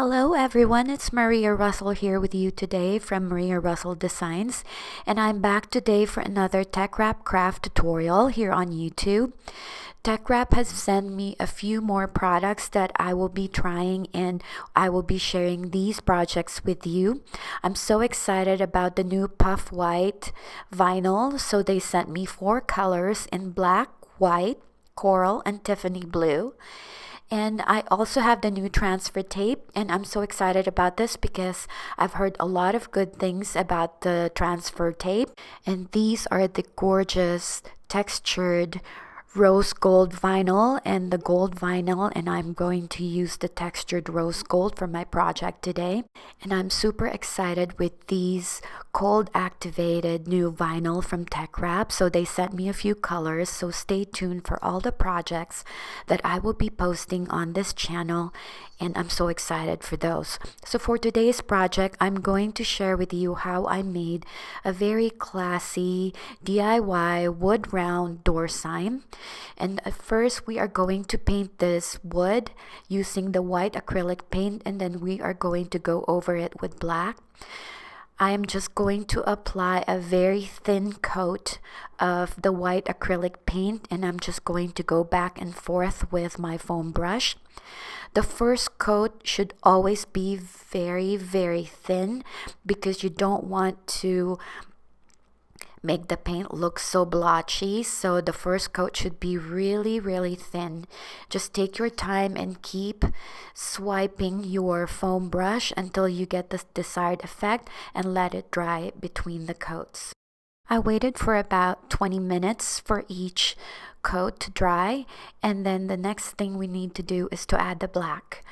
Hello everyone, it's Maria Russell here with you today from Maria Russell Designs, and I'm back today for another TeckWrapCraft tutorial here on YouTube. TeckWrap has sent me a few more products that I will be trying, and I will be sharing these projects with you. I'm so excited about the new puff white vinyl. So they sent me 4 colors in black, white, coral, and Tiffany blue. And I also have the new transfer tape, and I'm so excited about this because I've heard a lot of good things about the transfer tape. And these are the gorgeous textured rose gold vinyl and the gold vinyl, and I'm going to use the textured rose gold for my project today. And I'm super excited with these cold activated new vinyl from TeckWrap. So they sent me a few colors, so stay tuned for all the projects that I will be posting on this channel, and I'm so excited for those. So for today's project, I'm going to share with you how I made a very classy DIY wood round door sign. And at first we are going to paint this wood using the white acrylic paint, and then we are going to go over it with black. I am just going to apply a very thin coat of the white acrylic paint, and I'm just going to go back and forth with my foam brush. The first coat should always be very, very thin because you don't want to make the paint look so blotchy. So the first coat should be really, really thin. Just take your time and keep swiping your foam brush until you get the desired effect, and let it dry between the coats. I waited for about 20 minutes for each coat to dry, and then the next thing we need to do is to add the black.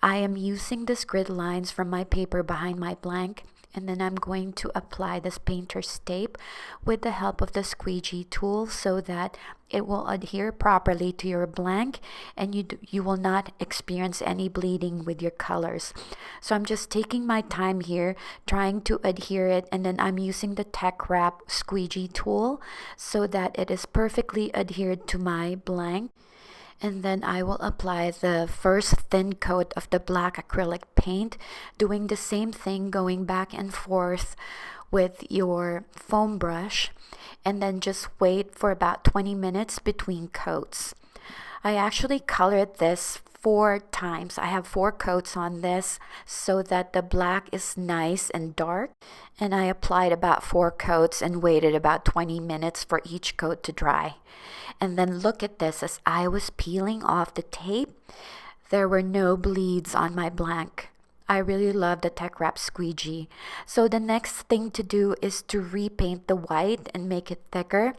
I am using the grid lines from my paper behind my blank, and then I'm going to apply this painter's tape with the help of the squeegee tool so that it will adhere properly to your blank, and you will not experience any bleeding with your colors. So I'm just taking my time here trying to adhere it, and then I'm using the TeckWrap squeegee tool so that it is perfectly adhered to my blank. And then I will apply the first thin coat of the black acrylic paint, doing the same thing, going back and forth with your foam brush, and then just wait for about 20 minutes between coats. I actually colored this 4 times. I have 4 coats on this so that the black is nice and dark, and I applied about 4 coats and waited about 20 minutes for each coat to dry. And then look at this, as I was peeling off the tape, there were no bleeds on my blank. I really love the TeckWrap squeegee. So the next thing to do is to repaint the white and make it thicker.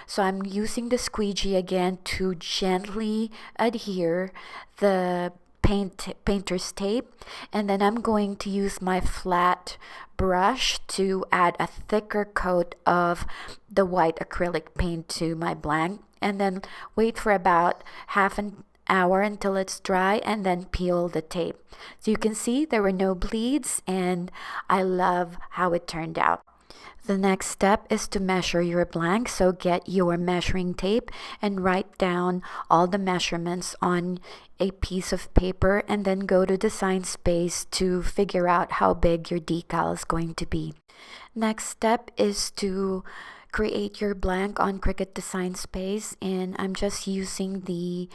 So I'm using the squeegee again to gently adhere the painter's tape, and then I'm going to use my flat brush to add a thicker coat of the white acrylic paint to my blank, and then wait for about half an hour until it's dry, and then peel the tape. So you can see there were no bleeds, and I love how it turned out. The next step is to measure your blank. So get your measuring tape and write down all the measurements on a piece of paper, and then go to Design Space to figure out how big your decal is going to be. Next step is to create your blank on Cricut Design Space, and I'm just using the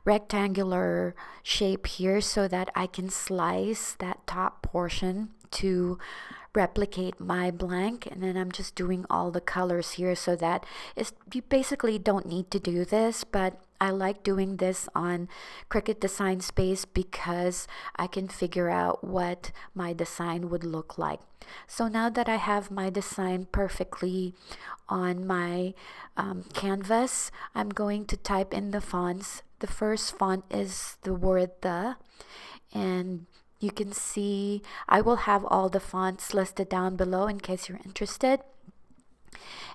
rectangular shape here so that I can slice that top portion to replicate my blank. And then I'm just doing all the colors here so that you basically don't need to do this, but I like doing this on Cricut Design Space because I can figure out what my design would look like. So now that I have my design perfectly on my canvas, I'm going to type in the fonts. The first font is the word "the," and you can see I will have all the fonts listed down below in case you're interested.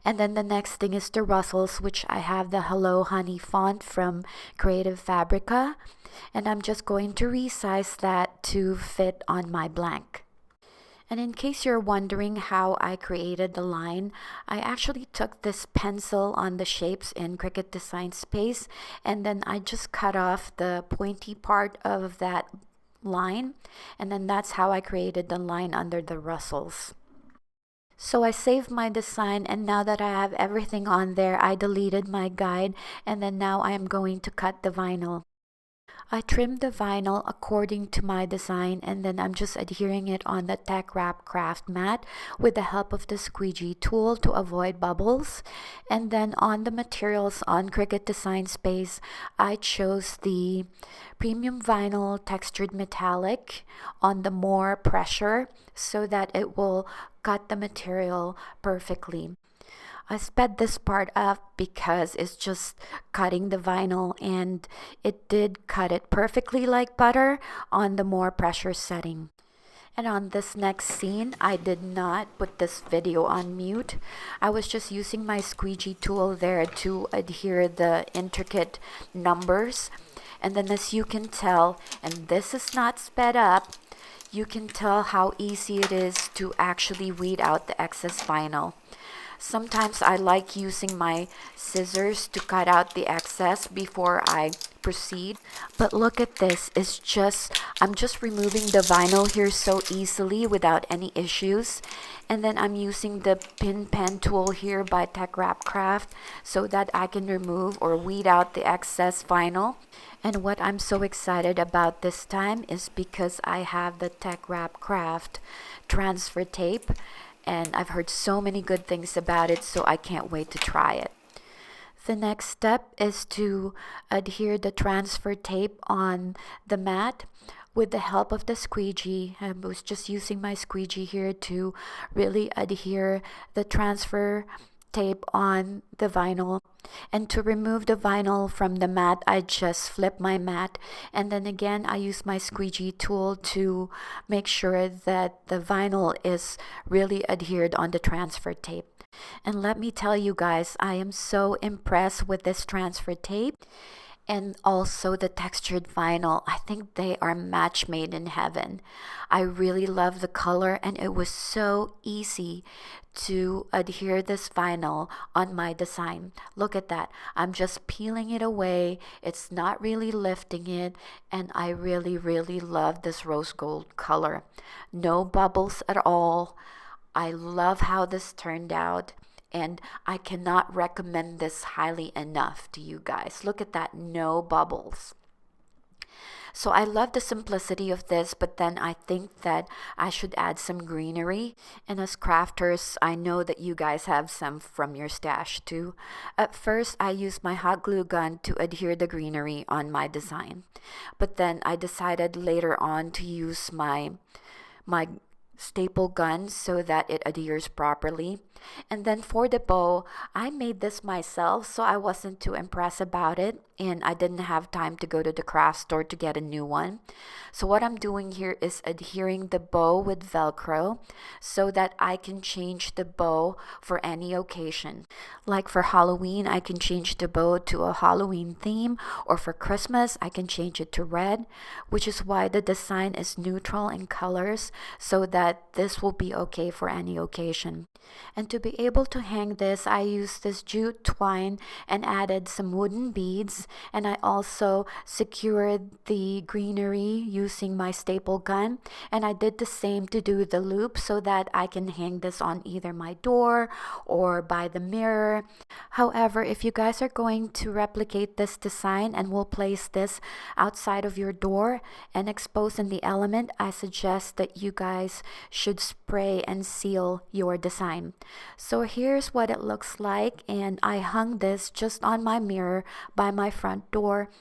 And then the next thing is the Russells, which I have the Hello Honey font from Creative Fabrica, and I'm just going to resize that to fit on my blank. And in case you're wondering how I created the line, I actually took this pencil on the shapes in Cricut Design Space, and then I just cut off the pointy part of that line, and then that's how I created the line under the Russells. So I saved my design, and now that I have everything on there, I deleted my guide, and then now I am going to cut the vinyl. I trimmed the vinyl according to my design, and then I'm just adhering it on the TeckWrapCraft mat with the help of the squeegee tool to avoid bubbles. And then on the materials on Cricut Design Space, I chose the premium vinyl textured metallic on the more pressure so that it will cut the material perfectly. I sped this part up because it's just cutting the vinyl, and it did cut it perfectly like butter on the more pressure setting. And on this next scene, I did not put this video on mute. I was just using my squeegee tool there to adhere the intricate numbers. And then as you can tell, and this is not sped up, you can tell how easy it is to actually weed out the excess vinyl. Sometimes I like using my scissors to cut out the excess before I proceed. But look at this, I'm just removing the vinyl here so easily without any issues. And then I'm using the pin pen tool here by TeckWrapCraft so that I can remove or weed out the excess vinyl. And what I'm so excited about this time is because I have the TeckWrapCraft transfer tape, and I've heard so many good things about it, so I can't wait to try it. The next step is to adhere the transfer tape on the mat with the help of the squeegee. I was just using my squeegee here to really adhere the transfer tape on the vinyl. And to remove the vinyl from the mat, I just flip my mat, and then again I use my squeegee tool to make sure that the vinyl is really adhered on the transfer tape. And let me tell you guys, I am so impressed with this transfer tape and also the textured vinyl. I think they are match made in heaven. I really love the color, and it was so easy to adhere this vinyl on my design. Look at that. I'm just peeling it away. It's not really lifting it, and I really love this rose gold color. No bubbles at all. I love how this turned out, and I cannot recommend this highly enough to you guys. Look at that, no bubbles. So I love the simplicity of this, but then I think that I should add some greenery. And as crafters, I know that you guys have some from your stash too. At first, I used my hot glue gun to adhere the greenery on my design. But then I decided later on to use my staple gun so that it adheres properly. And then for the bow, I made this myself, so I wasn't too impressed about it, and I didn't have time to go to the craft store to get a new one. So what I'm doing here is adhering the bow with Velcro so that I can change the bow for any occasion. Like for Halloween, I can change the bow to a Halloween theme, or for Christmas, I can change it to red, which is why the design is neutral in colors so that this will be okay for any occasion. And to be able to hang this, I used this jute twine and added some wooden beads, and I also secured the greenery using my staple gun, and I did the same to do the loop so that I can hang this on either my door or by the mirror. However, if you guys are going to replicate this design and will place this outside of your door and expose in the element, I suggest that you guys should spray and seal your design. So here's what it looks like, and I hung this just on my mirror by my front door,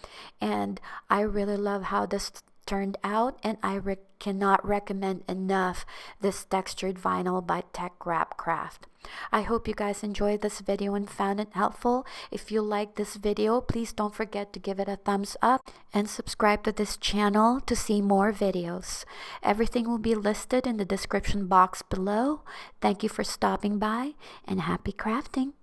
and I really love how this turned out, and I cannot recommend enough this textured vinyl by TeckWrapCraft. I hope you guys enjoyed this video and found it helpful. If you like this video, please don't forget to give it a thumbs up and subscribe to this channel to see more videos. Everything will be listed in the description box below. Thank you for stopping by, and happy crafting!